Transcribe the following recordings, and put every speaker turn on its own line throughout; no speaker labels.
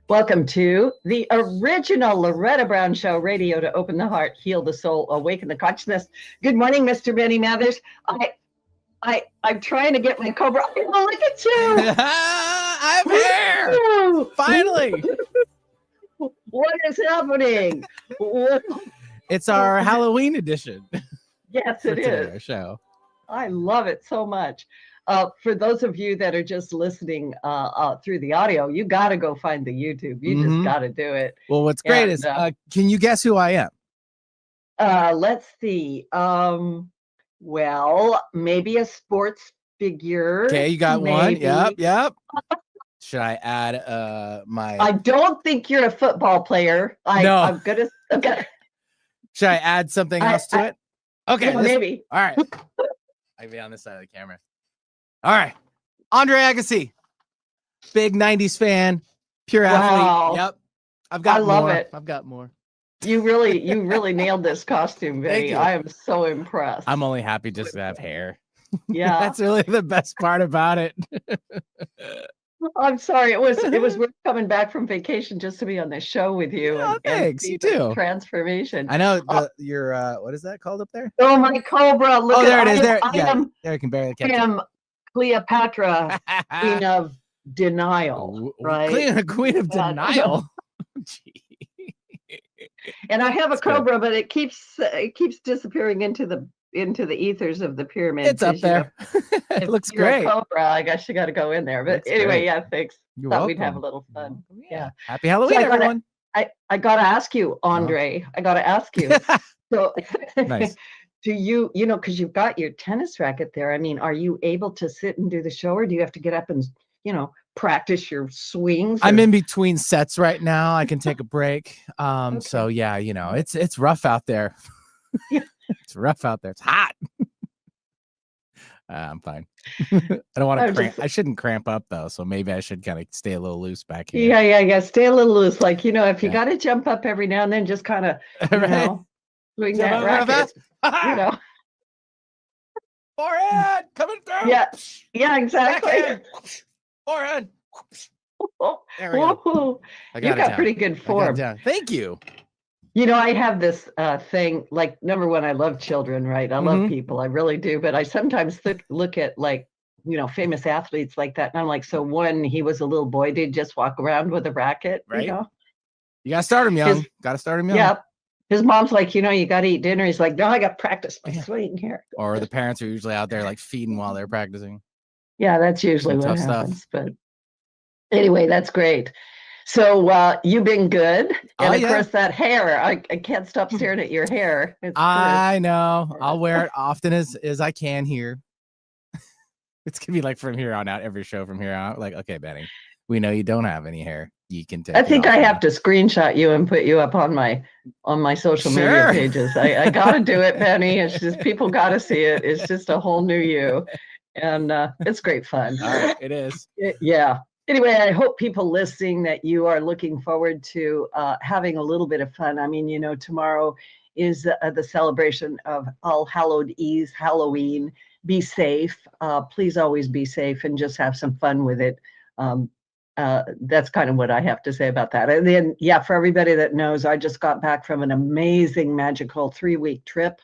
Welcome to the original Loretta Brown Show, radio to open the heart, heal the soul, awaken the consciousness. Good morning, Mr. Benny Mathers. I'm trying to get my Cobra. Oh, look at you!
I have hair! Finally!
What is happening?
It's our Halloween edition.
Yes, it is.
Our show.
I love it so much. For those of you that are just listening through the audio, you got to go find the YouTube. You just got to do it.
Well, what's great is, can you guess who I am?
Let's see. Well, maybe a sports figure.
Okay, you got one. Yep. Should I add my...
I don't think you're a football player.
No.
I'm gonna... Okay.
Should I add something else to it? Okay.
Yeah, maybe.
All right. I'll be on this side of the camera. All right. Andre Agassi. Big 90s fan. Pure athlete. Yep. I love it. I've got more.
You really nailed this costume, Benny. I am so impressed.
I'm only happy just to have hair.
Yeah.
That's really the best part about it.
I'm sorry. It was worth coming back from vacation just to be on this show with you.
Thanks. You too.
Transformation.
I know your what is that called up there?
Oh, my Cobra. Look
there it is.
there
you can barely catch it.
I am Cleopatra, queen of denial, right?
Queen of denial.
And I have a Cobra, but it keeps disappearing into the ethers of the pyramid.
It's up there. It looks great.
Cobra, I guess you got to go in there. But anyway, yeah, thanks.
You're
Thought
welcome.
We'd have a little fun. Yeah.
Happy Halloween, everyone.
I got to ask you, Andre. I got to ask you. So,
nice.
Do you know, because you've got your tennis racket there. I mean, are you able to sit and do the show, or do you have to get up and, practice your swings?
I'm in between sets right now. I can take a break. So yeah, it's rough out there. It's rough out there. It's hot. I'm fine. I don't want to cramp. I shouldn't cramp up though, so maybe I should kind of stay a little loose back here.
Yeah. Stay a little loose. Like, if you got to jump up every now and then, just kind of, swing that racket.
Forehand coming through.
Yeah, exactly.
Forehand.
There we go. You got pretty good form.
Thank you.
I have this thing, like, number one, I love children, right? I love people. I really do. But I sometimes look at, like, famous athletes like that. And I'm like, so when he was a little boy, did just walk around with a racket,
right? You got to start him young.
Yeah. His mom's like, you got to eat dinner. He's like, no, I got to practice my swing here.
Or the parents are usually out there like feeding while they're practicing.
Yeah, that's usually what happens. But anyway, that's great. So you've been good. And of course, that hair, I can't stop staring at your hair.
I know. I'll wear it often as I can here. It's going to be like from here on out, every show from here on out. Like, okay, Benny, we know you don't have any hair. You can take
I think I have to screenshot you and put you up on my social media pages. I got to do it, Benny. It's just, people got to see it. It's just a whole new you. And it's great fun.
All right, it is.
Yeah. Anyway, I hope people listening that you are looking forward to having a little bit of fun. I mean, tomorrow is the celebration of All Hallowed Eve, Halloween. Be safe. Please always be safe and just have some fun with it. That's kind of what I have to say about that. And then, for everybody that knows, I just got back from an amazing, magical 3-week trip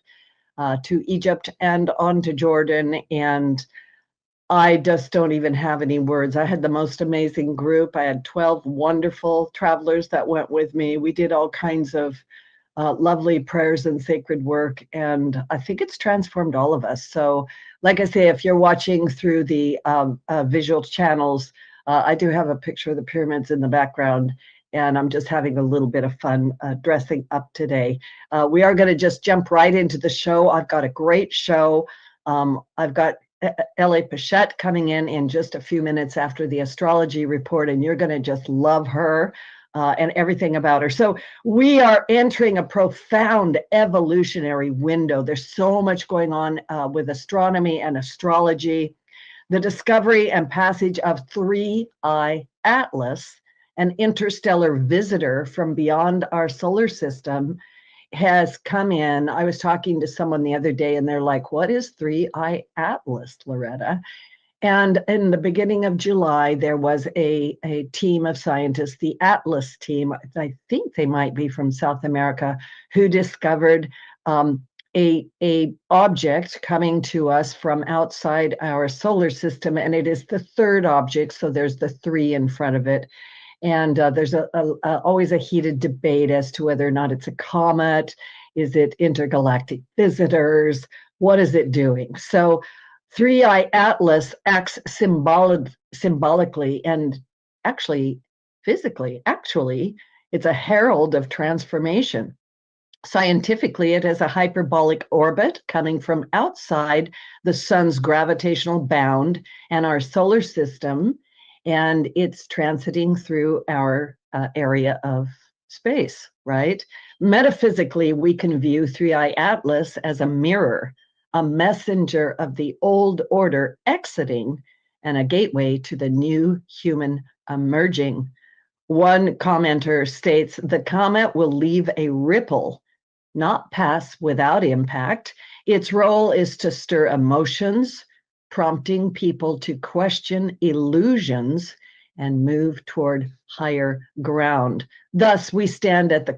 to Egypt and on to Jordan. And I just don't even have any words. I had the most amazing group. I had 12 wonderful travelers that went with me. We did all kinds of lovely prayers and sacred work. And I think it's transformed all of us. So like I say, if you're watching through the visual channels, I do have a picture of the pyramids in the background, and I'm just having a little bit of fun dressing up today. We are going to just jump right into the show. I've got a great show. I've got Ellie Pechet coming in just a few minutes after the astrology report, and you're going to just love her and everything about her. So we are entering a profound evolutionary window. There's so much going on with astronomy and astrology. The discovery and passage of 3I Atlas, an interstellar visitor from beyond our solar system, has come in. I was talking to someone the other day and they're like, what is 3I Atlas, Loretta? And in the beginning of July, there was a team of scientists, the Atlas team, I think they might be from South America, who discovered a object coming to us from outside our solar system, and it is the third object, so there's the 3 in front of it. And there's always a heated debate as to whether or not it's a comet. Is it intergalactic visitors? What is it doing? So 3i Atlas acts symbolically and actually physically. Actually, it's a herald of transformation. Scientifically, it has a hyperbolic orbit coming from outside the sun's gravitational bound and our solar system, and it's transiting through our area of space, right? Metaphysically, we can view 3i Atlas as a mirror, a messenger of the old order exiting, and a gateway to the new human emerging. One commenter states, the comet will leave a ripple, not pass without impact. Its role is to stir emotions, prompting people to question illusions and move toward higher ground. Thus, we stand at the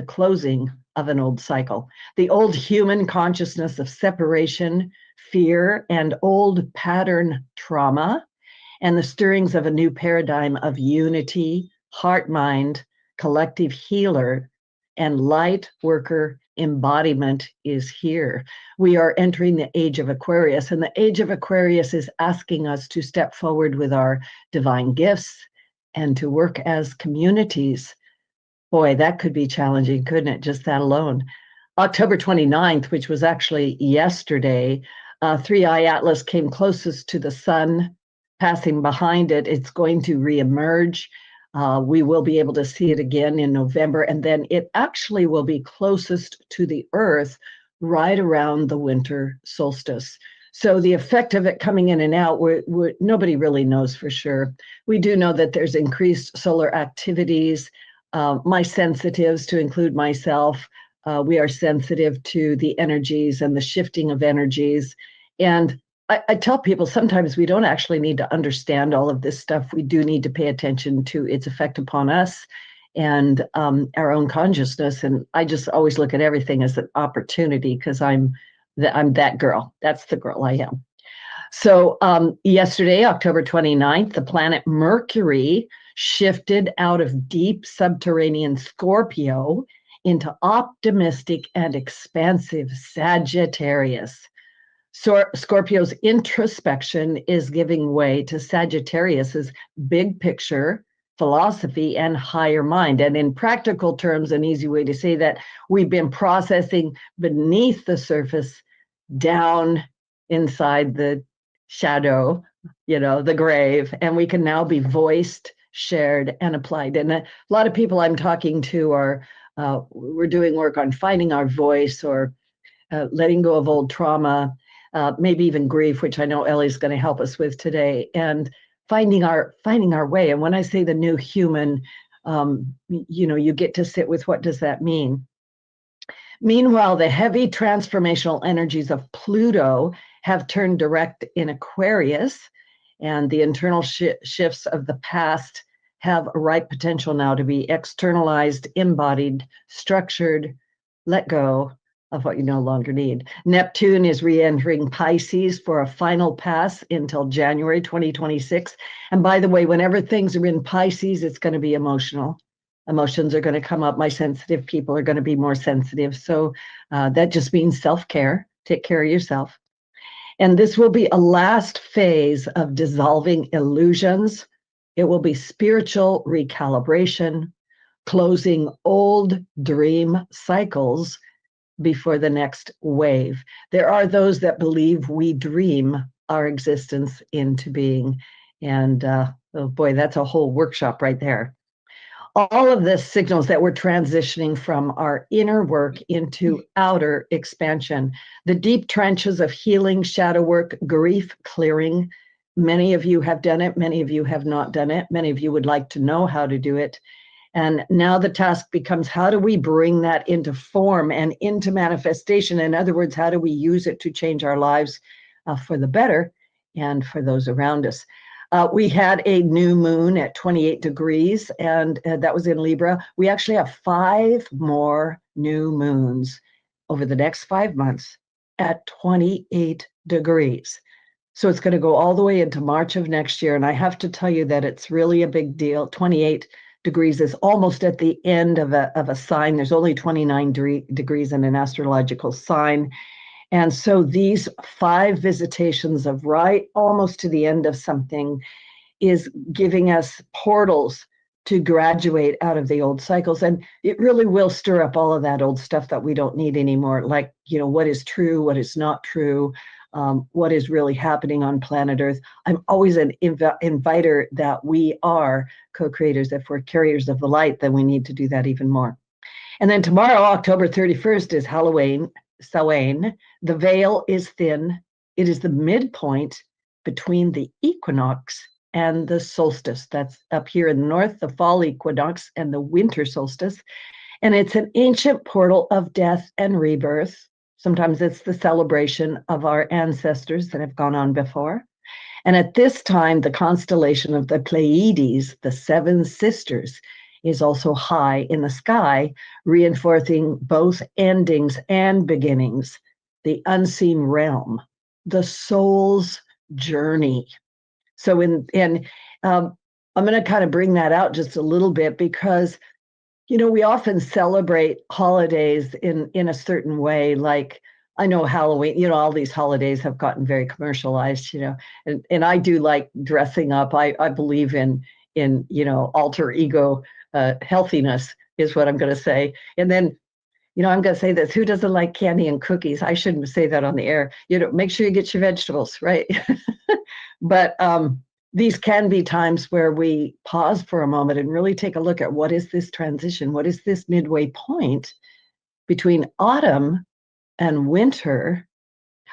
closing of an old cycle. The old human consciousness of separation, fear, and old pattern trauma, and the stirrings of a new paradigm of unity, heart-mind, collective healer, and light worker embodiment is here. We are entering the age of Aquarius, and the age of Aquarius is asking us to step forward with our divine gifts and to work as communities. Boy, that could be challenging, couldn't it? Just that alone. October 29th, which was actually yesterday, 3i Atlas came closest to the sun, passing behind it. It's going to reemerge. We will be able to see it again in November, and then it actually will be closest to the Earth right around the winter solstice. So the effect of it coming in and out, nobody really knows for sure. We do know that there's increased solar activities. My sensitives, to include myself, we are sensitive to the energies and the shifting of energies. And I tell people sometimes we don't actually need to understand all of this stuff. We do need to pay attention to its effect upon us and our own consciousness. And I just always look at everything as an opportunity because I'm that girl. That's the girl I am. So yesterday, October 29th, the planet Mercury shifted out of deep subterranean Scorpio into optimistic and expansive Sagittarius. So Scorpio's introspection is giving way to Sagittarius's big picture philosophy and higher mind. And in practical terms, an easy way to say that, we've been processing beneath the surface, down inside the shadow, the grave, and we can now be voiced, shared, and applied. And a lot of people I'm talking to are, we're doing work on finding our voice or letting go of old trauma, maybe even grief, which I know Ellie's going to help us with today, and finding our way. And when I say the new human, you get to sit with, what does that mean? Meanwhile, the heavy transformational energies of Pluto have turned direct in Aquarius, and the internal shifts of the past have a ripe potential now to be externalized, embodied, structured, let go of what you no longer need. Neptune is re-entering Pisces for a final pass until January 2026. And by the way, whenever things are in Pisces, it's going to be emotional. Emotions are going to come up. My sensitive people are going to be more sensitive. So that just means self-care. Take care of yourself. And this will be a last phase of dissolving illusions. It will be spiritual recalibration, closing old dream cycles before the next wave. There are those that believe we dream our existence into being. And oh boy, that's a whole workshop right there. All of this signals that we're transitioning from our inner work into outer expansion. The deep trenches of healing, shadow work, grief clearing. Many of you have done it. Many of you have not done it. Many of you would like to know how to do it. And now the task becomes, how do we bring that into form and into manifestation? In other words, how do we use it to change our lives for the better and for those around us. We had a new moon at 28 degrees, and that was in Libra. We actually have 5 more new moons over the next 5 months at 28 degrees. So it's going to go all the way into March of next year. And I have to tell you that it's really a big deal. 28 degrees is almost at the end of a sign. There's only 29 degrees in an astrological sign. And so these 5 visitations of right almost to the end of something is giving us portals to graduate out of the old cycles. And it really will stir up all of that old stuff that we don't need anymore. Like, what is true, what is not true, what is really happening on planet Earth. I'm always an inviter that we are co-creators. If we're carriers of the light, then we need to do that even more. And then tomorrow, October 31st, is Halloween. Samhain. The veil is thin. It is the midpoint between the equinox and the solstice. That's up here in the north, the fall equinox and the winter solstice. And it's an ancient portal of death and rebirth. Sometimes it's the celebration of our ancestors that have gone on before. And at this time, the constellation of the Pleiades, the 7 sisters, is also high in the sky, reinforcing both endings and beginnings, the unseen realm, the soul's journey. So I'm going to kind of bring that out just a little bit because, we often celebrate holidays in a certain way. Like, I know Halloween, all these holidays have gotten very commercialized, and I do like dressing up. I believe in alter ego healthiness is what I'm going to say. And then, I'm going to say this, who doesn't like candy and cookies? I shouldn't say that on the air. Make sure you get your vegetables, right? But these can be times where we pause for a moment and really take a look at what is this transition? What is this midway point between autumn and winter?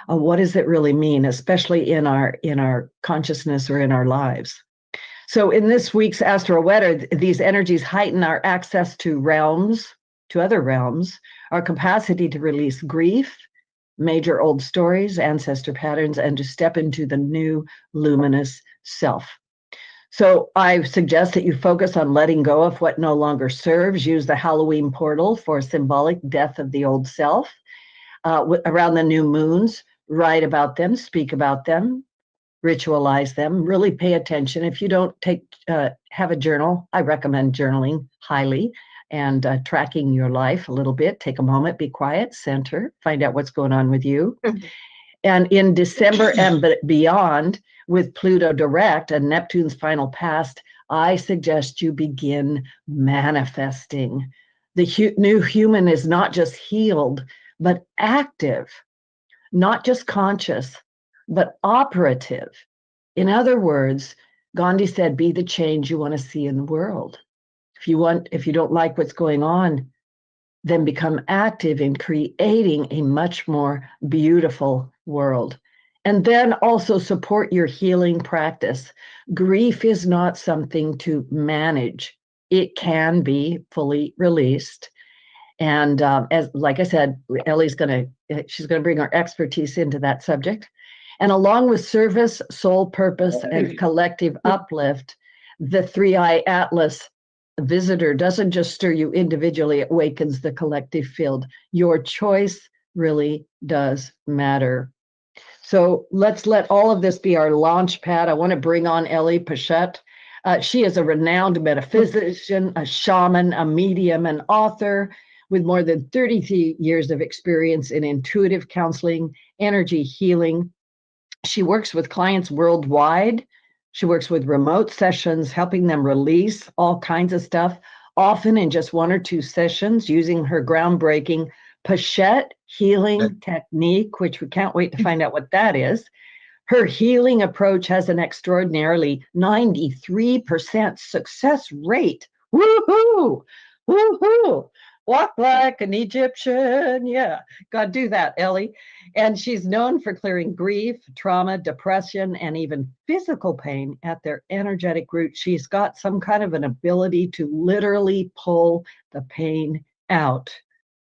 What does it really mean, especially in our consciousness or in our lives? So in this week's Astro Weather, these energies heighten our access to other realms, our capacity to release grief, major old stories, ancestor patterns, and to step into the new luminous self. So I suggest that you focus on letting go of what no longer serves. Use the Halloween portal for symbolic death of the old self. Around the new moons, write about them, speak about them, ritualize them, really pay attention. If you don't have a journal, I recommend journaling highly and tracking your life a little bit. Take a moment, be quiet, center, find out what's going on with you. And in December and beyond, with Pluto direct and Neptune's final past, I suggest you begin manifesting. The new human is not just healed, but active, not just conscious, but operative. In other words, Gandhi said, be the change you want to see in the world. If you don't like what's going on, then become active in creating a much more beautiful world. And then also support your healing practice. Grief is not something to manage. It can be fully released. And like I said, Ellie's she's going to bring her expertise into that subject. And along with service, soul purpose, and collective uplift, the 3-eye Atlas visitor doesn't just stir you individually, it awakens the collective field. Your choice really does matter. So let's let all of this be our launch pad. I want to bring on Ellie Pechet. She is a renowned metaphysician, a shaman, a medium, an author with more than 33 years of experience in intuitive counseling, energy healing. She works with clients worldwide. She works with remote sessions, helping them release all kinds of stuff, often in just 1 or 2 sessions, using her groundbreaking Pechet healing technique, which we can't wait to find out what that is. Her healing approach has an extraordinarily 93% success rate. Woohoo! Woohoo! Walk like an Egyptian. Yeah, God, do that, Ellie. And she's known for clearing grief, trauma, depression, and even physical pain at their energetic root. She's got some kind of an ability to literally pull the pain out,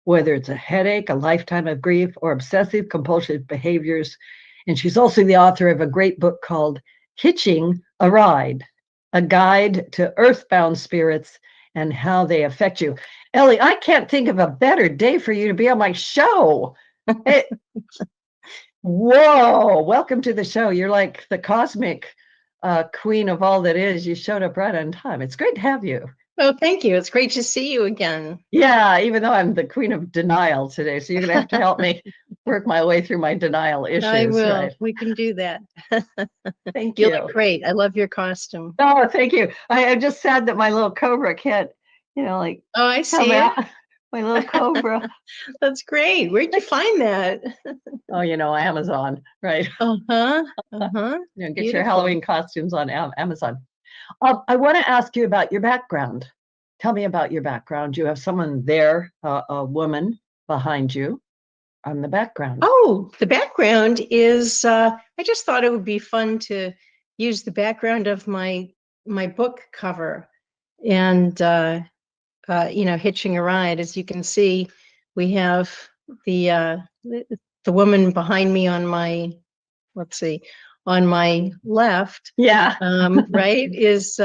whether it's a headache, a lifetime of grief, or obsessive compulsive behaviors. And she's also the author of a great book called Hitching a Ride, a guide to earthbound spirits and how they affect you. Ellie, I can't think of a better day for you to be on my show. Whoa, welcome to the show. You're like the cosmic queen of all that is. You showed up right on time. It's great to have you.
Oh, thank you. It's great to see you again.
Yeah, even though I'm the queen of denial today, so you're going to have to help me work my way through my denial issues.
I will.
Right?
We can do that.
Thank you.
You look great. I love your costume.
Oh, thank you. I'm just sad that my little cobra can't, like.
Oh, I see it.
My little cobra.
That's great. Where'd you find that?
Oh, Amazon, right?
Uh-huh.
Get
Beautiful.
your Halloween costumes on Amazon. I want to ask you about your background. Tell me about your background. You have someone there, a woman behind you on the background.
Oh, the background is, I just thought it would be fun to use the background of my book cover and, Hitching a Ride. As you can see, we have the woman behind me on my, on my left.
Yeah.
Right, is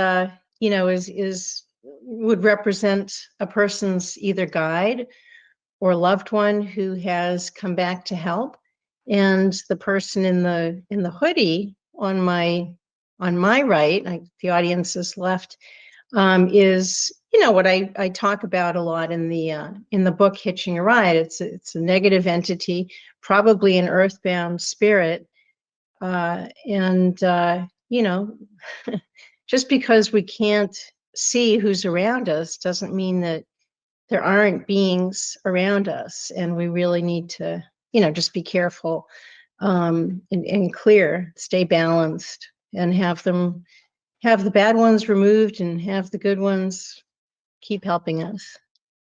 would represent a person's either guide or loved one who has come back to help, and the person in the hoodie on my right, the audience's left, is what I talk about a lot in the book Hitching a Ride. It's a negative entity, probably an earthbound spirit, and just because we can't see who's around us doesn't mean that there aren't beings around us, and we really need to just be careful, and clear, stay balanced, and have the bad ones removed and have the good ones keep helping us.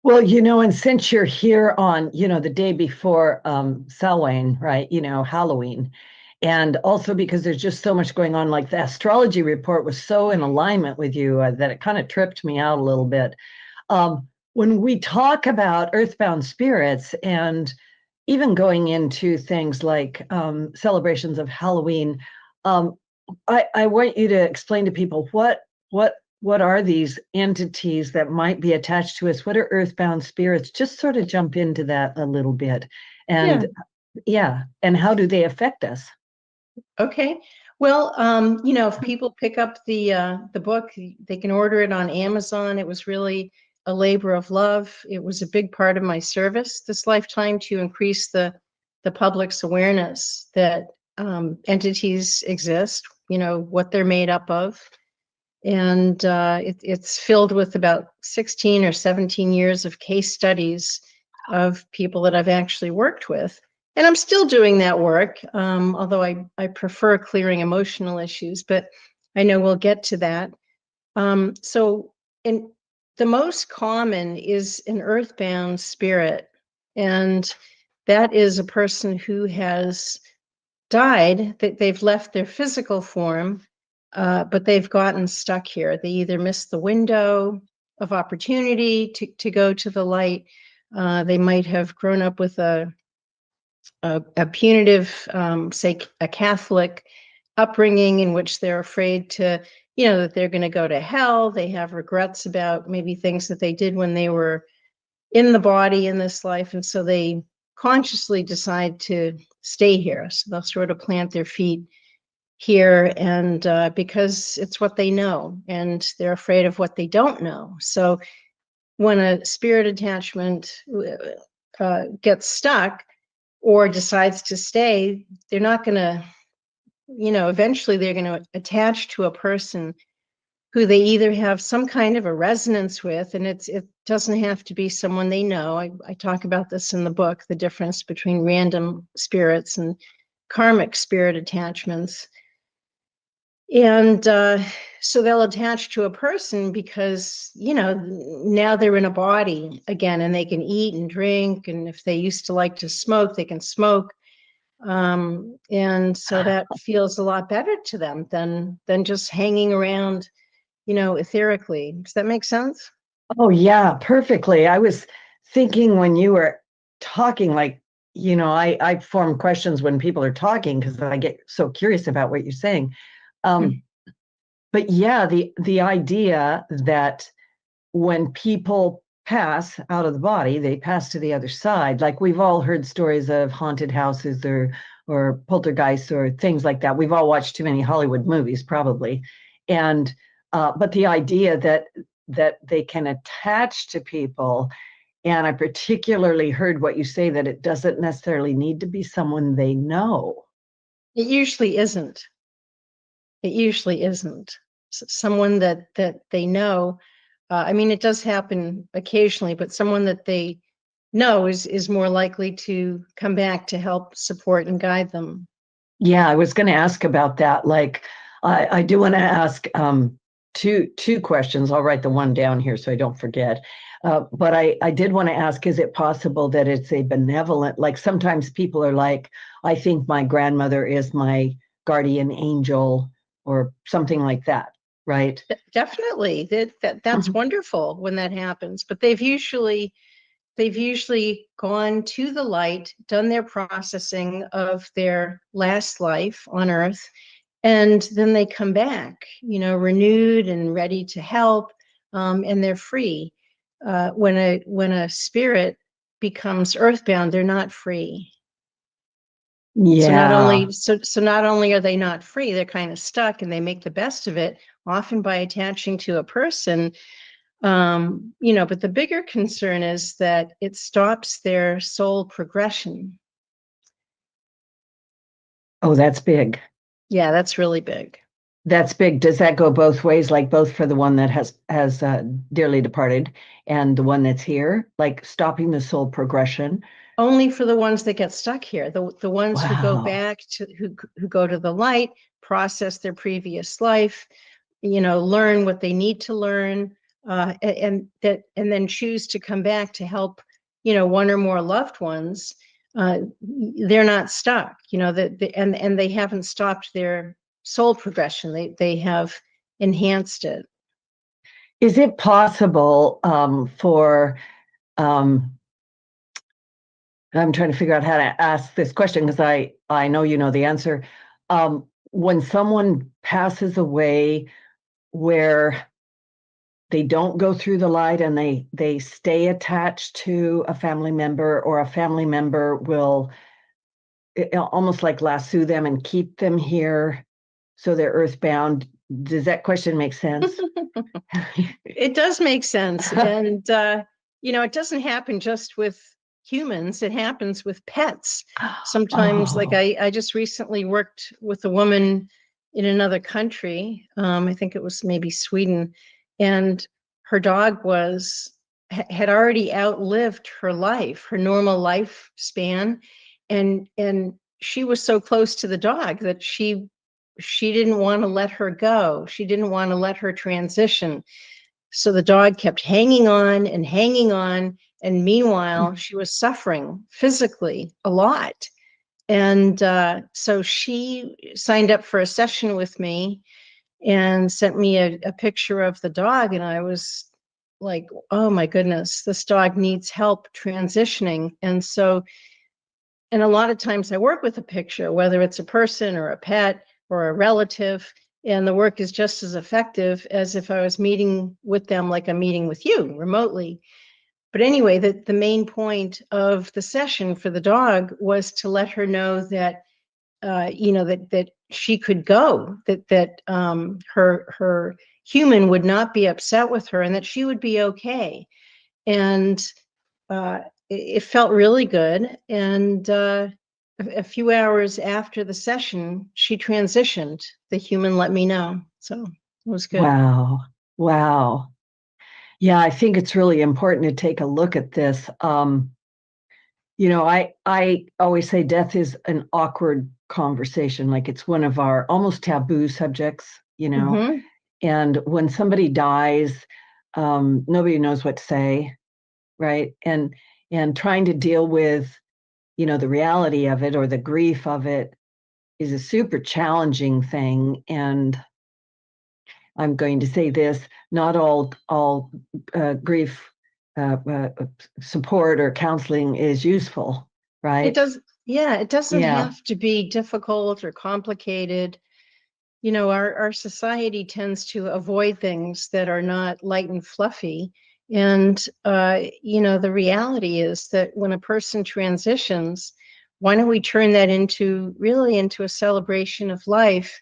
Well, and since you're here on the day before Samhain, right, Halloween, and also because there's just so much going on, like the astrology report was so in alignment with you that it kind of tripped me out a little bit. When we talk about earthbound spirits, and even going into things like celebrations of Halloween, I want you to explain to people what are these entities that might be attached to us? What are earthbound spirits? Just sort of jump into that a little bit, and and how do they affect us?
Okay. Well, if people pick up the book, they can order it on Amazon. It was really a labor of love. It was a big part of my service this lifetime to increase the public's awareness that entities exist, what they're made up of. And it's filled with about 16 or 17 years of case studies of people that I've actually worked with. And I'm still doing that work, although I prefer clearing emotional issues, but I know we'll get to that. The most common is an earthbound spirit, and that is a person who has died, that they've left their physical form, but they've gotten stuck here. They either missed the window of opportunity to go to the light. They might have grown up with a punitive, say, a Catholic upbringing in which they're afraid to, that they're going to go to hell. They have regrets about maybe things that they did when they were in the body in this life. And so they consciously decide to stay here. So they'll sort of plant their feet here, and because it's what they know, and they're afraid of what they don't know. So when a spirit attachment gets stuck or decides to stay, they're not going to, eventually they're going to attach to a person who they either have some kind of a resonance with, and it doesn't have to be someone they know. I talk about this in the book, the difference between random spirits and karmic spirit attachments. And so they'll attach to a person because, now they're in a body again, and they can eat and drink. And if they used to like to smoke, they can smoke. And so that feels a lot better to them than just hanging around, etherically. Does that make sense?
Oh, yeah, perfectly. I was thinking when you were talking, like I form questions when people are talking because I get so curious about what you're saying. But yeah, the idea that when people pass out of the body, they pass to the other side. Like we've all heard stories of haunted houses or poltergeists or things like that. We've all watched too many Hollywood movies, probably. And but the idea that they can attach to people, and I particularly heard what you say, that it doesn't necessarily need to be someone they know.
It usually isn't. It usually isn't. Someone that they know. I mean, it does happen occasionally, but someone that they know is more likely to come back to help support and guide them.
Yeah, I was going to ask about that. Like, I do want to ask two questions. I'll write the one down here so I don't forget. But I did want to ask, is it possible that it's a benevolent, like sometimes people are like, I think my grandmother is my guardian angel or something like that, right?
Definitely. That's wonderful when that happens. But they've usually gone to the light, done their processing of their last life on Earth, and then they come back, renewed and ready to help, and they're free. When a spirit becomes earthbound, they're not free.
Yeah.
So not only are they not free, they're kind of stuck, and they make the best of it, often by attaching to a person. But the bigger concern is that it stops their soul progression.
Oh, that's big.
Yeah, that's really big.
That's big. Does that go both ways, like both for the one that has dearly departed and the one that's here, like stopping the soul progression?
Only for the ones that get stuck here. The ones who go
Wow.
back to who go to the light, process their previous life, learn what they need to learn, and then choose to come back to help, one or more loved ones. They're not stuck, and they haven't stopped their soul progression. They have enhanced it.
Is it possible for I'm trying to figure out how to ask this question because I know you know the answer. When someone passes away, where they don't go through the light and they stay attached to a family member, or a family member will almost like lasso them and keep them here so they're earthbound. Does that question make sense?
It does make sense. And, it doesn't happen just with humans. It happens with pets. Sometimes, like I just recently worked with a woman in another country. I think it was maybe Sweden. And her dog had already outlived her life, her normal lifespan. And she was so close to the dog that she didn't want to let her go. She didn't want to let her transition. So the dog kept hanging on and hanging on. And meanwhile, she was suffering physically a lot. And so she signed up for a session with me and sent me a picture of the dog. And I was like, oh my goodness, this dog needs help transitioning. And a lot of times I work with a picture, whether it's a person or a pet or a relative, and the work is just as effective as if I was meeting with them like I'm meeting with you remotely. But anyway, the main point of the session for the dog was to let her know that, that she could go, that her human would not be upset with her, and that she would be okay. And it felt really good. And a few hours after the session, she transitioned. The human let me know. So it was good.
Wow. Yeah, I think it's really important to take a look at this. I always say death is an awkward conversation. Like it's one of our almost taboo subjects,
Mm-hmm.
And when somebody dies, nobody knows what to say, right? And trying to deal with, the reality of it or the grief of it is a super challenging thing. And I'm going to say this: not all grief support or counseling is useful. right?
It does. Yeah, it doesn't have to be difficult or complicated. You know, our society tends to avoid things that are not light and fluffy. And, you know, the reality is that when a person transitions, why don't we turn that into a celebration of life,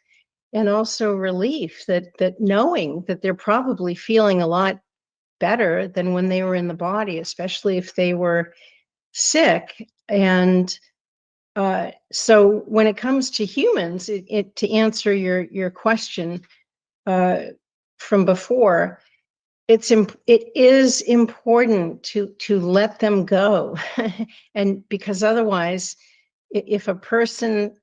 and also relief, that knowing that they're probably feeling a lot better than when they were in the body, especially if they were sick. And so when it comes to humans, to answer your question from before, it is important to let them go, and because otherwise, if a person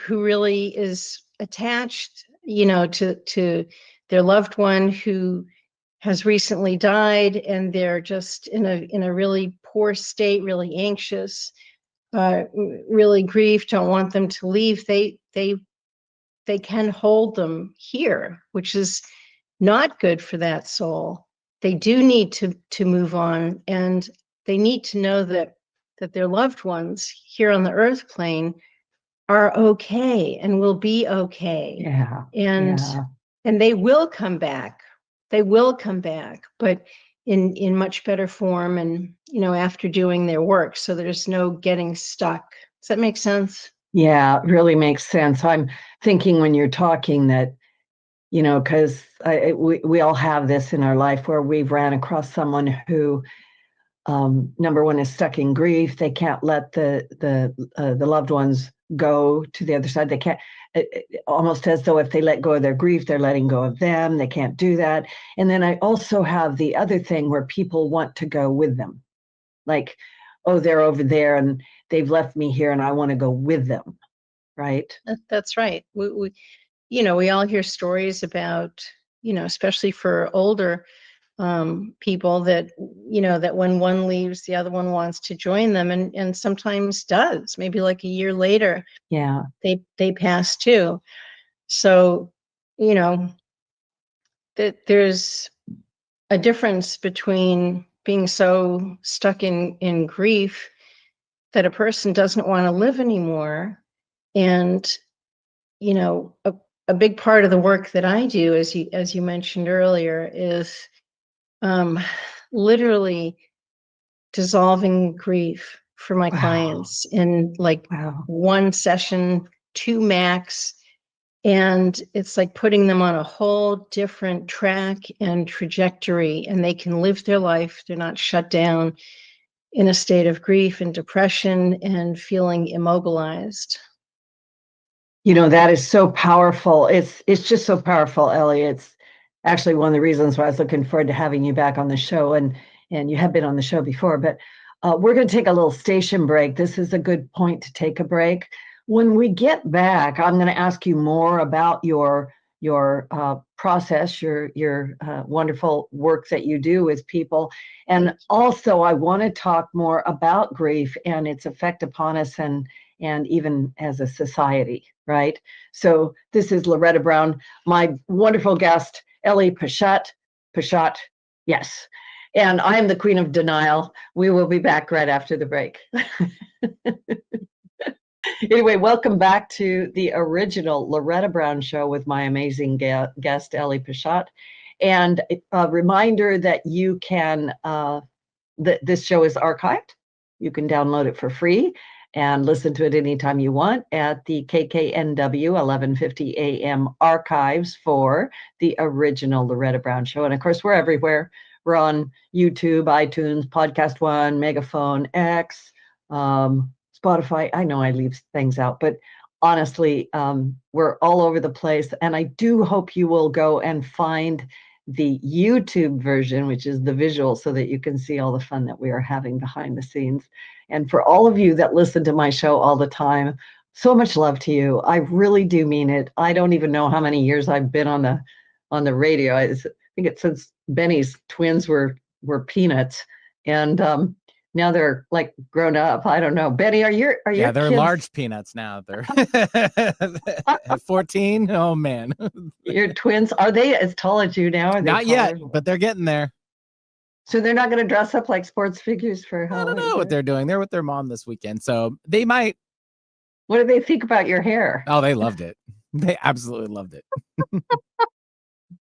who really is attached, you know, to their loved one who has recently died, and they're just in a really poor state, really anxious, really grief, don't want them to leave, they can hold them here, which is not good for that soul. They do need to move on, and they need to know that their loved ones here on the earth plane are okay and will be okay. And they will come back. They will come back, but in much better form, and, you know, after doing their work. So there's no getting stuck. Does that make sense?
Yeah, it really makes sense. I'm thinking when you're talking that, you know, because we all have this in our life where we've ran across someone who, number one, is stuck in grief. They can't let the loved ones go to the other side. They can't, almost as though if they let go of their grief, they're letting go of them. They can't do that. And then I also have the other thing where people want to go with them. Like, oh, they're over there and they've left me here and I want to go with them. Right.
That's right. We you know, we all hear stories about, you know, especially for older people, that, you know, that when one leaves, the other one wants to join them, and sometimes does, maybe like a year later.
Yeah.
They pass too. So, you know, that there's a difference between being so stuck in grief that a person doesn't want to live anymore. And, you know, a big part of the work that I do, as you mentioned earlier, is literally dissolving grief for my clients in like one session, 2 max. And it's like putting them on a whole different track and trajectory, and they can live their life. They're not shut down in a state of grief and depression and feeling immobilized.
You know, that is so powerful. It's just so powerful, Ellie. It's actually one of the reasons why I was looking forward to having you back on the show, and you have been on the show before, but we're going to take a little station break. This is a good point to take a break. When we get back, I'm going to ask you more about your process, your wonderful work that you do with people. And also I want to talk more about grief and its effect upon us, and even as a society, right? So this is Loretta Brown, my wonderful guest, Ellie Pechet, yes. And I am the Queen of Denial. We will be back right after the break. Anyway, welcome back to the original Loretta Brown Show with my amazing guest, Ellie Pechet. And a reminder that you can, this show is archived. You can download it for free and listen to it anytime you want at the KKNW 1150 AM archives for the original Loretta Brown Show. And of course, we're everywhere. We're on YouTube, iTunes, Podcast One, Megaphone, X, Spotify. I know I leave things out, but honestly, we're all over the place. And I do hope you will go and find the YouTube version, which is the visual, so that you can see all the fun that we are having behind the scenes. And for all of you that listen to my show all the time, so much love to you. I really do mean it. I don't even know how many years I've been on the radio. I think it's since Benny's twins were peanuts, and now they're like grown up. I don't know. Benny, are your
they're
kids...
large peanuts now. They're 14. Oh man.
Your twins, are they as tall as you now? Are they
not
taller?
yet, but they're getting there.
So they're not going to dress up like sports figures for
I
Halloween?
don't know what they're doing. They're with their mom this weekend, so they might.
What do they think about your hair?
Oh, they loved it. They absolutely loved it.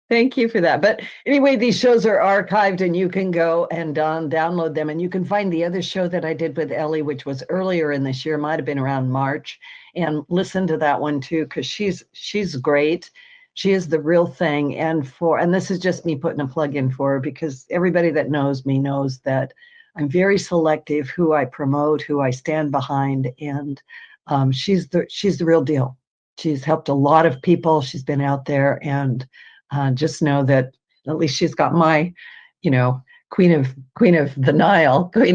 Thank you for that. But anyway, these shows are archived and you can go and download them. And you can find the other show that I did with Ellie, which was earlier in this year, might have been around March, and listen to that one too, because she's great. She is the real thing. And this is just me putting a plug in for her, because everybody that knows me knows that I'm very selective who I promote, who I stand behind. And she's the real deal. She's helped a lot of people. She's been out there, and just know that at least she's got my, queen of denial,
Thanks,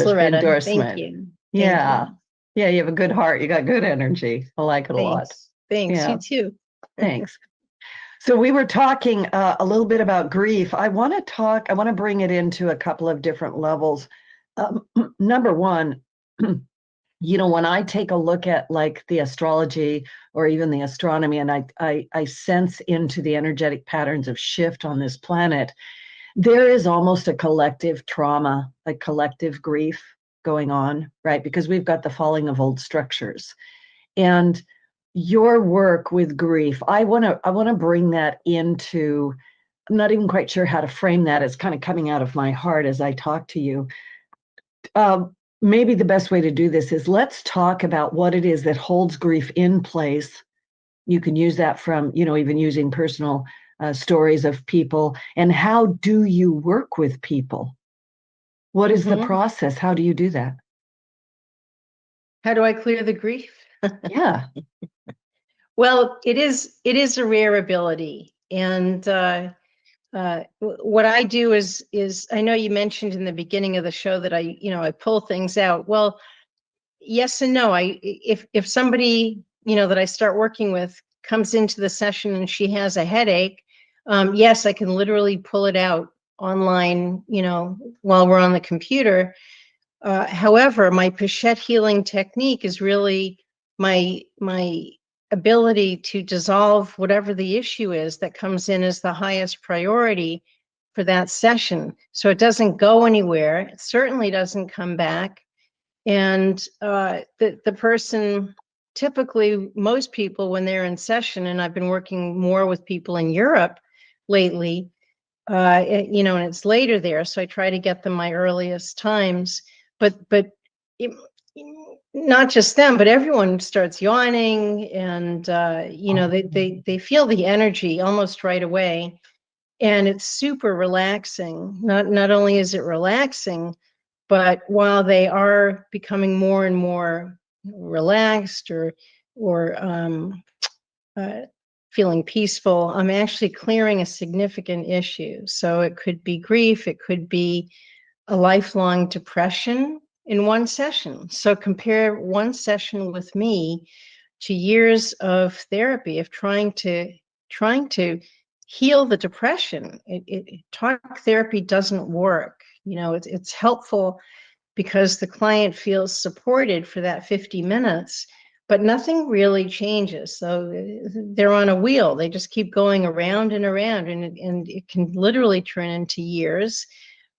Loretta.
endorsement.
Thank you.
Yeah.
Thank you.
Yeah, you have a good heart. You got good energy. I like it a lot.
Thanks.
Yeah.
You too.
Thanks. So we were talking a little bit about grief. I want to bring it into a couple of different levels. Number one, when I take a look at like the astrology or even the astronomy, and I sense into the energetic patterns of shift on this planet, there is almost a collective trauma, a collective grief going on, right? Because we've got the falling of old structures. And your work with grief, I want to bring that into, I'm not even quite sure how to frame that. It's kind of coming out of my heart as I talk to you. Maybe the best way to do this is let's talk about what it is that holds grief in place. You can use that from, even using personal stories of people. And how do you work with people? What is the process? How do you do that?
How do I clear the grief?
Yeah.
Well, it is a rare ability. And what I do is I know you mentioned in the beginning of the show that I pull things out. Well, yes and no. If somebody, that I start working with comes into the session and she has a headache, yes, I can literally pull it out online, while we're on the computer. However, my Pechet healing technique is really my ability to dissolve whatever the issue is that comes in as the highest priority for that session. So it doesn't go anywhere. It certainly doesn't come back. And the person, typically most people when they're in session, and I've been working more with people in Europe lately, and it's later there. So I try to get them my earliest times, but not just them, but everyone starts yawning, and they feel the energy almost right away, and it's super relaxing. Not only is it relaxing, but while they are becoming more and more relaxed or feeling peaceful, I'm actually clearing a significant issue. So it could be grief, it could be a lifelong depression in one session. So compare one session with me to years of therapy of trying to heal the depression. Talk therapy doesn't work. It's helpful because the client feels supported for that 50 minutes, but nothing really changes. So they're on a wheel. They just keep going around and around, and it can literally turn into years,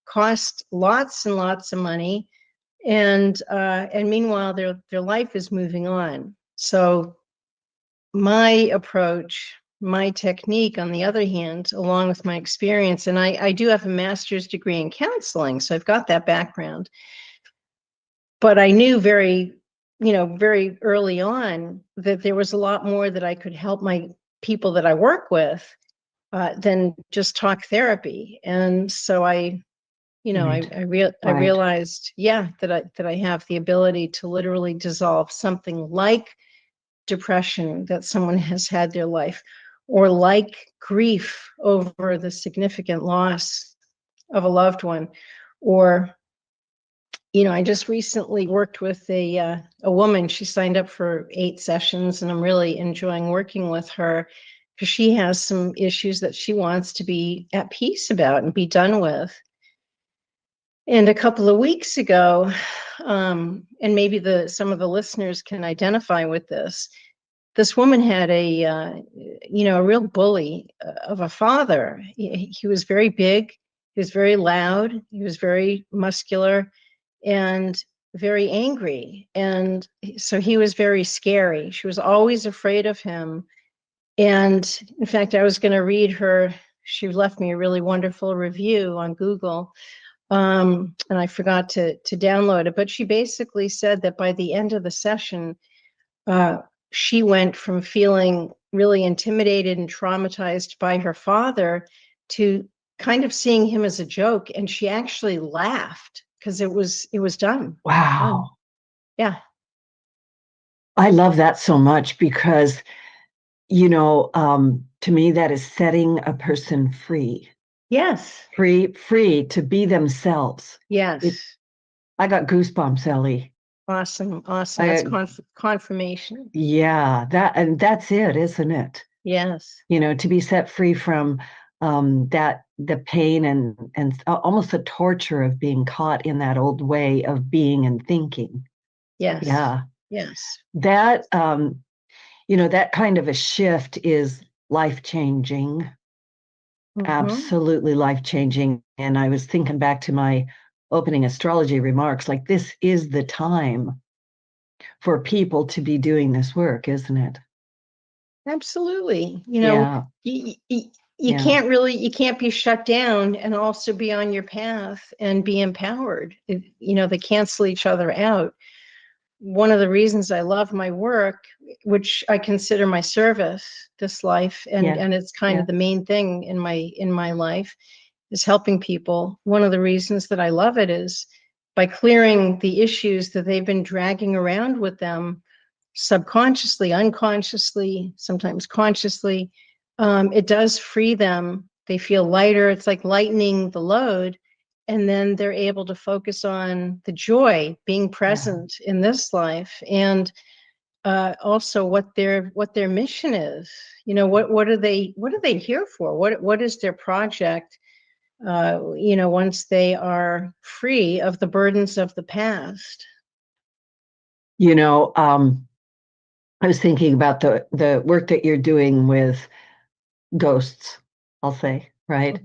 cost lots and lots of money, and meanwhile their life is moving on. So my approach, my technique, on the other hand, along with my experience, and I do have a master's degree in counseling, so I've got that background. But I knew very early on that there was a lot more that I could help my people that I work with than just talk therapy. And so I realized, that I have the ability to literally dissolve something like depression that someone has had their life, or like grief over the significant loss of a loved one, or I just recently worked with a woman. She signed up for 8 sessions, and I'm really enjoying working with her because she has some issues that she wants to be at peace about and be done with. And a couple of weeks ago, and maybe some of the listeners can identify with this, this woman had a a real bully of a father. He was very big, he was very loud, he was very muscular, and very angry. And so he was very scary. She was always afraid of him. And in fact, I was going to read her. She left me a really wonderful review on Google. And I forgot to download it. But she basically said that by the end of the session, she went from feeling really intimidated and traumatized by her father to kind of seeing him as a joke. And she actually laughed because it was done.
Wow.
Yeah.
I love that so much because, to me, that is setting a person free.
Yes.
Free to be themselves.
Yes.
I got goosebumps, Ellie.
Awesome. That's confirmation.
Yeah, that's it, isn't it?
Yes.
To be set free from the pain and almost the torture of being caught in that old way of being and thinking.
Yes.
Yeah.
Yes.
That that kind of a shift is life-changing. Absolutely life-changing. And I was thinking back to my opening astrology remarks, like this is the time for people to be doing this work, isn't it?
Absolutely.
Yeah.
You can't be shut down and also be on your path and be empowered. They cancel each other out. One of the reasons I love my work, which I consider my service, this life, and it's kind of the main thing in my life, is helping people. One of the reasons that I love it is by clearing the issues that they've been dragging around with them subconsciously, unconsciously, sometimes consciously. It does free them. They feel lighter. It's like lightening the load. And then they're able to focus on the joy, being present in this life, and also what their mission is. What are they here for? What is their project? Once they are free of the burdens of the past.
I was thinking about the work that you're doing with ghosts, I'll say, right?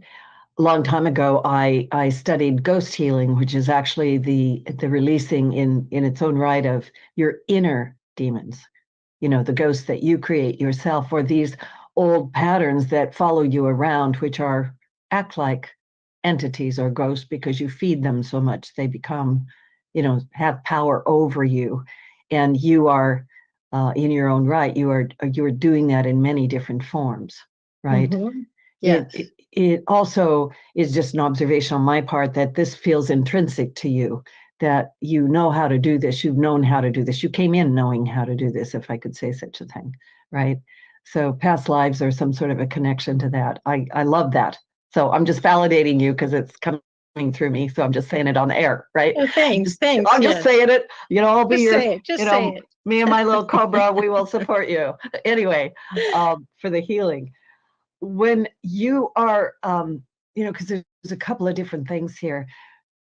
A long time ago, I studied ghost healing, which is actually the releasing in its own right of your inner demons, the ghosts that you create yourself, or these old patterns that follow you around, which act like entities or ghosts because you feed them so much they become, have power over you, and you are in your own right. You are doing that in many different forms, right?
Yes.
It also is just an observation on my part that this feels intrinsic to you, that you know how to do this. You've known how to do this. You came in knowing how to do this, if I could say such a thing, right? So past lives are some sort of a connection to that. I love that. So I'm just validating you because it's coming through me. So I'm just saying it on the air, right?
Oh, thanks.
I'm just saying it. I'll be
just say it.
Me and my little cobra, we will support you. Anyway, for the healing. When you are, because there's a couple of different things here.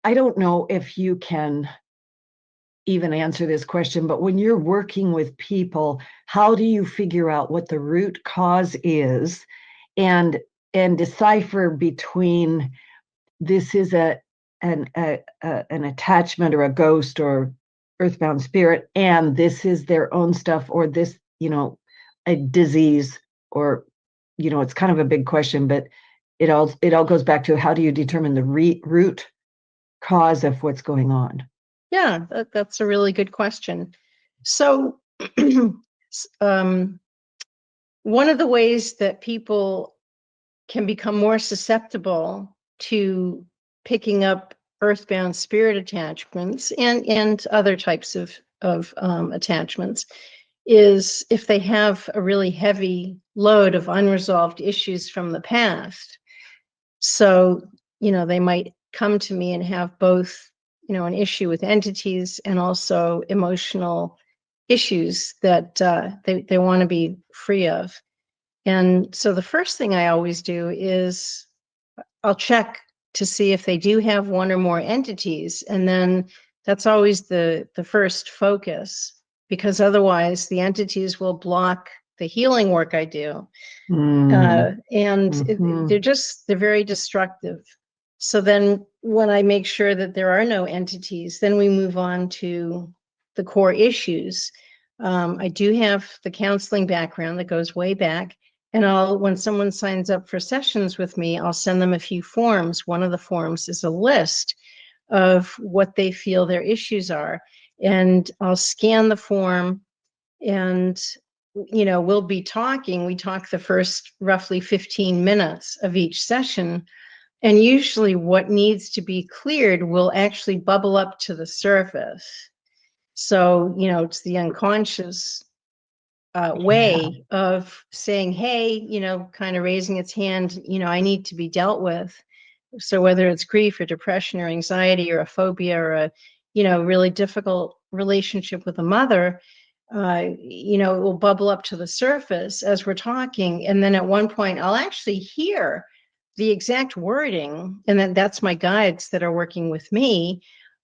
I don't know if you can even answer this question, but when you're working with people, how do you figure out what the root cause is and decipher between this is an attachment or a ghost or earthbound spirit, and this is their own stuff, or this, a disease, or it's kind of a big question, but it all goes back to how do you determine the root cause of what's going on?
Yeah, that's a really good question. So one of the ways that people can become more susceptible to picking up earthbound spirit attachments and other types of attachments is if they have a really heavy load of unresolved issues from the past. So, they might come to me and have both, an issue with entities and also emotional issues that they want to be free of. And so the first thing I always do is I'll check to see if they do have one or more entities. And then that's always the first focus. because otherwise the entities will block the healing work I do. They're very destructive. So then when I make sure that there are no entities, then we move on to the core issues. I do have the counseling background that goes way back. And when someone signs up for sessions with me, I'll send them a few forms. One of the forms is a list of what they feel their issues are. And I'll scan the form and, we'll be talking. We talk the first roughly 15 minutes of each session. And usually what needs to be cleared will actually bubble up to the surface. So, it's the unconscious way of saying, hey, kind of raising its hand, I need to be dealt with. So whether it's grief or depression or anxiety or a phobia or a, really difficult relationship with a mother, it will bubble up to the surface as we're talking. And then at one point, I'll actually hear the exact wording. And that's my guides that are working with me.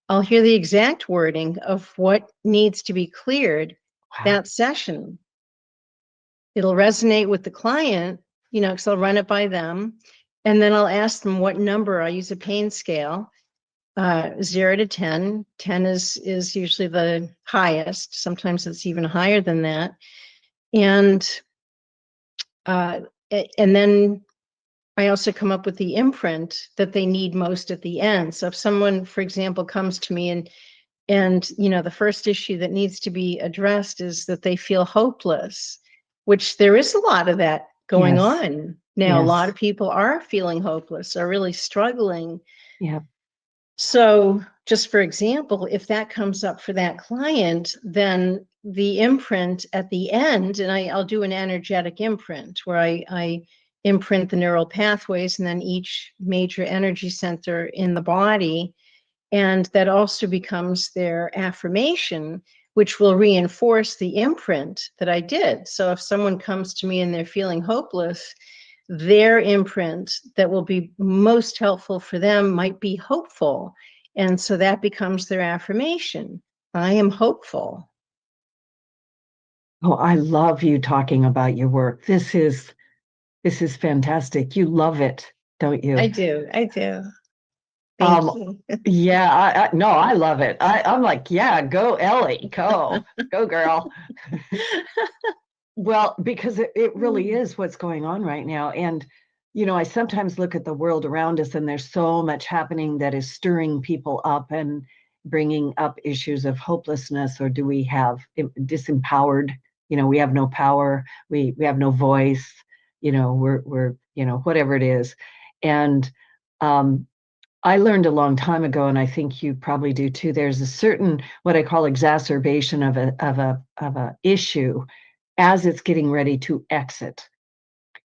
I'll hear the exact wording of what needs to be cleared that session. It'll resonate with the client, because I'll run it by them. And then I'll ask them what number. I use a pain scale, 0 to 10. 10 is usually the highest. Sometimes it's even higher than that. And then I also come up with the imprint that they need most at the end. So if someone, for example, comes to me and the first issue that needs to be addressed is that they feel hopeless, which there is a lot of that going on now. A lot of people are feeling hopeless, are really struggling.
Yeah.
So just for example, if that comes up for that client, then the imprint at the end, and I'll do an energetic imprint where I imprint the neural pathways and then each major energy center in the body. And that also becomes their affirmation, which will reinforce the imprint that I did. So if someone comes to me and they're feeling hopeless, their imprint that will be most helpful for them might be hopeful. And so that becomes their affirmation. I am hopeful.
Oh, I love you talking about your work. This is fantastic. You love it, don't you?
I do. Thank you.
Yeah, no, I love it. I'm like, yeah, go Ellie, go girl. Well, because it really is what's going on right now. And, I sometimes look at the world around us and there's so much happening that is stirring people up and bringing up issues of hopelessness, or do we have disempowered, we have no power, we have no voice, we're whatever it is. And I learned a long time ago, and I think you probably do too, there's a certain, what I call exacerbation of a issue as it's getting ready to exit.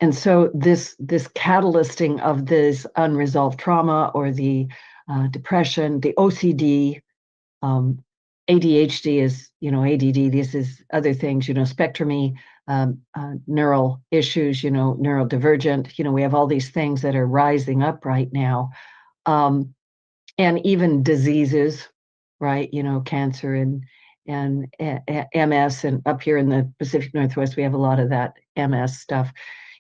And so this catalysting of this unresolved trauma or the depression, the OCD, ADHD is, ADD, this is other things, spectrumy, neural issues, neurodivergent, we have all these things that are rising up right now. And even diseases, right? Cancer and MS, and up here in the Pacific Northwest, we have a lot of that MS stuff.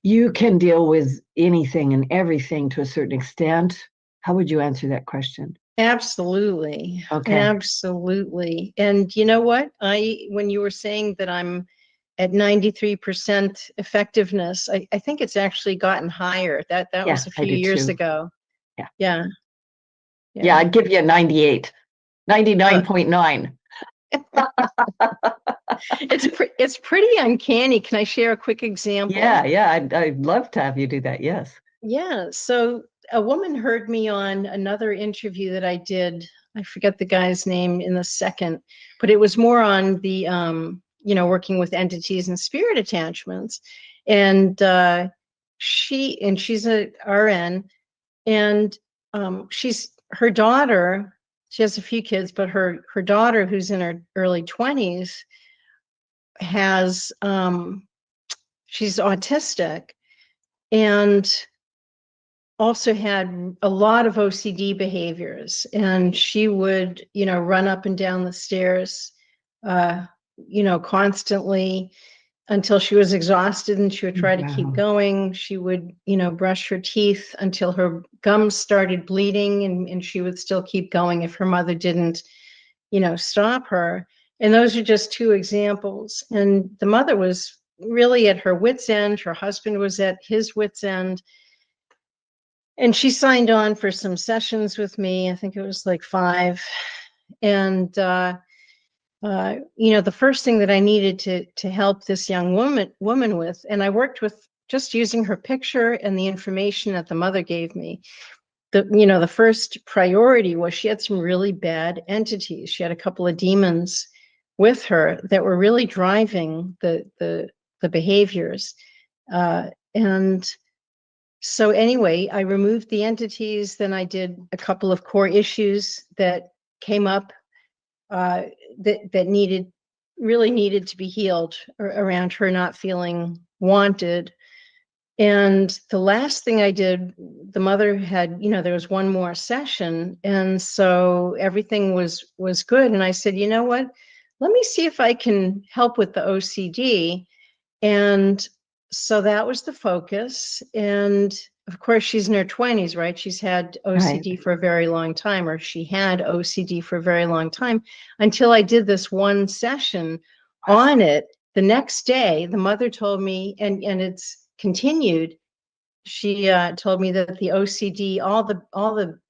You can deal with anything and everything to a certain extent. How would you answer that question?
Absolutely.
Okay.
Absolutely. And you know what? When you were saying that I'm at 93% effectiveness, I think it's actually gotten higher. That was a few years ago.
Yeah. Yeah, I'd give you a 98, 99.9.
It's pretty uncanny. Can I share a quick example?
Yeah, I'd love to have you do that. Yes.
Yeah. So a woman heard me on another interview that I did. I forget the guy's name in the second, but it was more on the working with entities and spirit attachments. And she's a RN, and her daughter, she has a few kids, but her daughter, who's in her early 20s, has she's autistic and also had a lot of OCD behaviors, and she would run up and down the stairs constantly until she was exhausted, and she would try to keep going. She would, brush her teeth until her gums started bleeding, and she would still keep going if her mother didn't, stop her. And those are just two examples. And the mother was really at her wit's end. Her husband was at his wit's end. And she signed on for some sessions with me. I think it was like 5. And, the first thing that I needed to help this young woman with, and I worked with just using her picture and the information that the mother gave me. The first priority was she had some really bad entities. She had a couple of demons with her that were really driving the behaviors. And so anyway, I removed the entities. Then I did a couple of core issues that came up that really needed to be healed around her not feeling wanted. And the last thing I did, the mother had, there was one more session. And so everything was good. And I said, you know what, let me see if I can help with the OCD. And so that was the focus. And of course, she's in her 20s, right? She's had OCD for a very long time, or she had OCD for a very long time, until I did this one session on it. The next day, the mother told me, and it's continued. She told me that the OCD, all the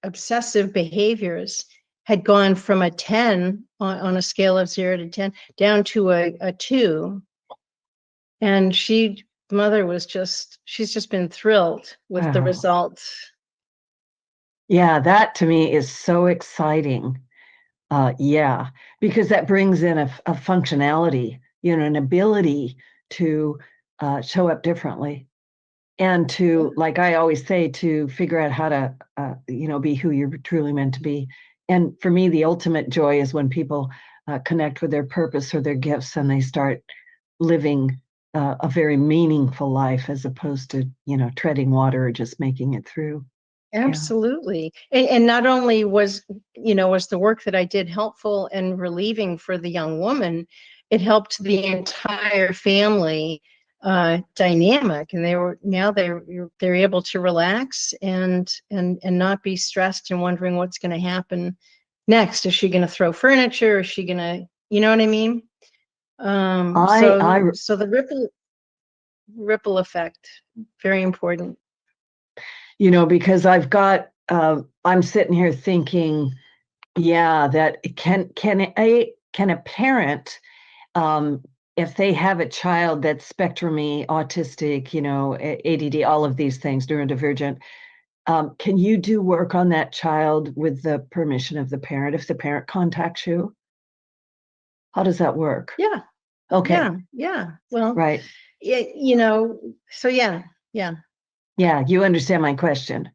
obsessive behaviors had gone from a 10 on a scale of 0 to 10 down to a 2. And mother was she's just been thrilled with the results.
Yeah, that to me is so exciting. Because that brings in a functionality, an ability to show up differently, and to, like I always say, to figure out how to, be who you're truly meant to be. And for me, the ultimate joy is when people connect with their purpose or their gifts, and they start living a very meaningful life, as opposed to, treading water or just making it through.
Absolutely. And not only was the work that I did helpful and relieving for the young woman, it helped the entire family dynamic, and they're able to relax and not be stressed and wondering what's going to happen next. Is she going to throw furniture? Is she going to, you know what I mean? So the ripple effect, very important.
Because I've got, I'm sitting here thinking, that can a parent, if they have a child that's spectrumy, autistic, ADD, all of these things, neurodivergent, can you do work on that child with the permission of the parent if the parent contacts you? How does that work?
Yeah.
Okay.
Yeah. Well,
right.
So yeah.
Yeah, you understand my question.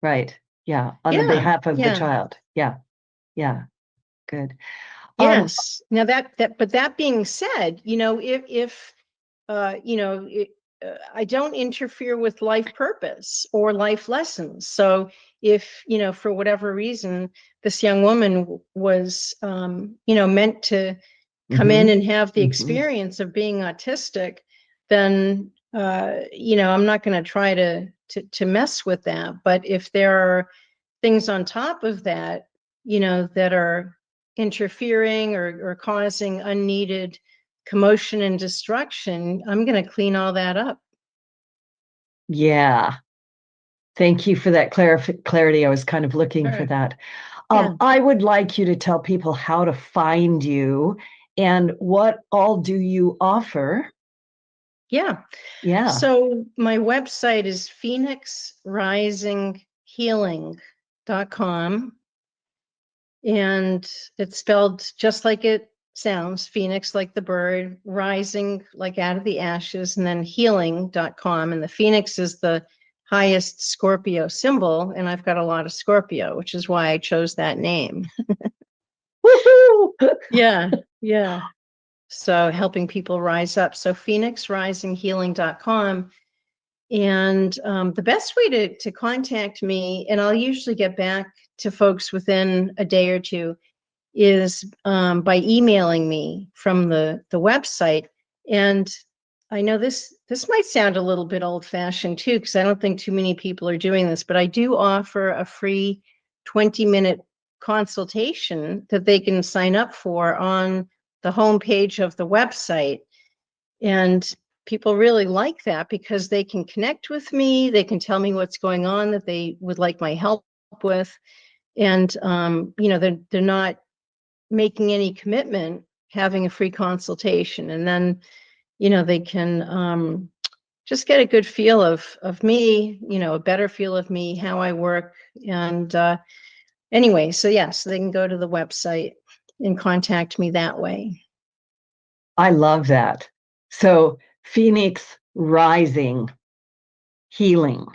Right. Yeah. On the behalf of the child. Yeah. Yeah. Good.
Yes. Now but that being said, if I don't interfere with life purpose or life lessons. So if, for whatever reason, this young woman was, meant to come in and have the experience of being autistic, then, I'm not going to try to mess with that. But if there are things on top of that, that are interfering or causing unneeded commotion and destruction, I'm going to clean all that up.
Yeah. Thank you for that clarity. I was kind of looking for that. I would like you to tell people how to find you and what all do you offer.
Yeah. So my website is phoenixrisinghealing.com. And it's spelled just like it sounds, Phoenix like the bird, rising like out of the ashes, and then healing.com. And the Phoenix is the highest Scorpio symbol, and I've got a lot of Scorpio, which is why I chose that name.
Woohoo!
Yeah. So helping people rise up. So phoenixrisinghealing.com. And the best way to contact me, and I'll usually get back to folks within a day or two, is by emailing me from the website. And I know this might sound a little bit old-fashioned too, because I don't think too many people are doing this, but I do offer a free 20-minute consultation that they can sign up for on the homepage of the website. And people really like that because they can connect with me. They can tell me what's going on that they would like my help with. And, they're not making any commitment, having a free consultation. And then, they can just get a good feel of me, a better feel of me, how I work. And anyway, so they can go to the website and contact me that way.
I love that. So Phoenix Rising Healing.com.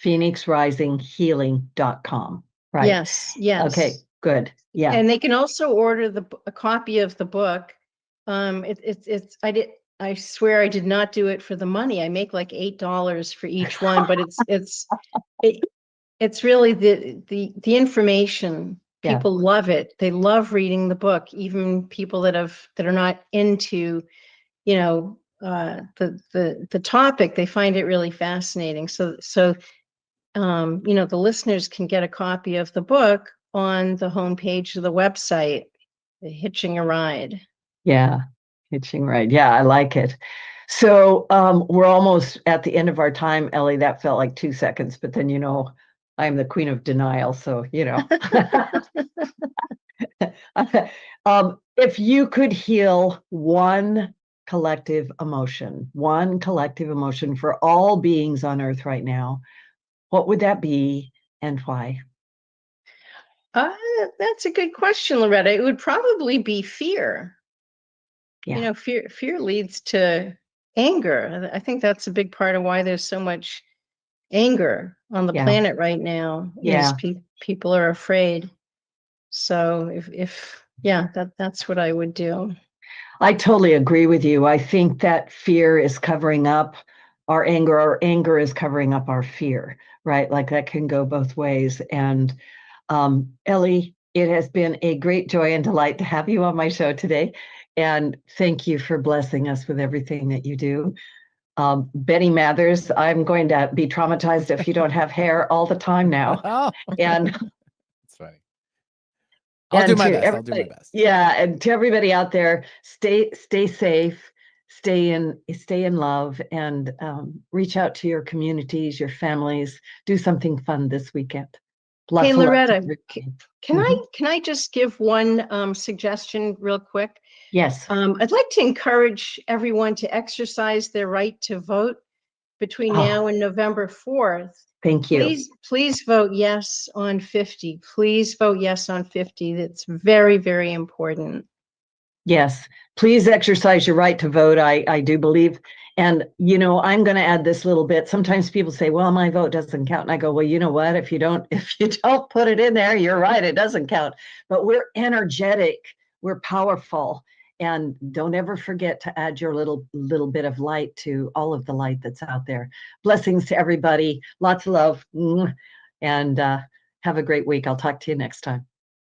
PhoenixRisingHealing.com. Right.
Yes.
Okay, good. Yeah.
And they can also order a copy of the book. I swear I did not do it for the money. I make like $8 for each one, but it's really the information. People love it. They love reading the book, even people that are not into, the topic. They find it really fascinating. So the listeners can get a copy of the book on the homepage of the website, the Hitching a Ride.
Yeah, Hitching Ride. Yeah, I like it. So we're almost at the end of our time, Ellie. That felt like 2 seconds, but then, I'm the queen of denial. So, if you could heal one collective emotion for all beings on Earth right now, what would that be and why?
That's a good question, Loretta. It would probably be fear.
Yeah.
Fear leads to anger. I think that's a big part of why there's so much anger on the planet right now. Is people are afraid. So that's what I would do.
I totally agree with you. I think that fear is covering up our anger is covering up our fear, right? Like that can go both ways. And Ellie, it has been a great joy and delight to have you on my show today. And thank you for blessing us with everything that you do. Betty Mathers, I'm going to be traumatized if you don't have hair all the time now. And
it's funny. I'll do my best.
Yeah, and to everybody out there, stay safe, stay in love, and reach out to your communities, your families. Do something fun this weekend.
Hey, Loretta, can I just give one suggestion real quick?
Yes.
I'd like to encourage everyone to exercise their right to vote between now and November 4th.
Thank you.
Please vote yes on 50. Please vote yes on 50. That's very, very important.
Yes. Please exercise your right to vote. I do believe. And, I'm going to add this little bit. Sometimes people say, well, my vote doesn't count. And I go, well, you know what? If you don't put it in there, you're right. It doesn't count. But we're energetic. We're powerful. And don't ever forget to add your little bit of light to all of the light that's out there. Blessings to everybody. Lots of love. And have a great week. I'll talk to you next time.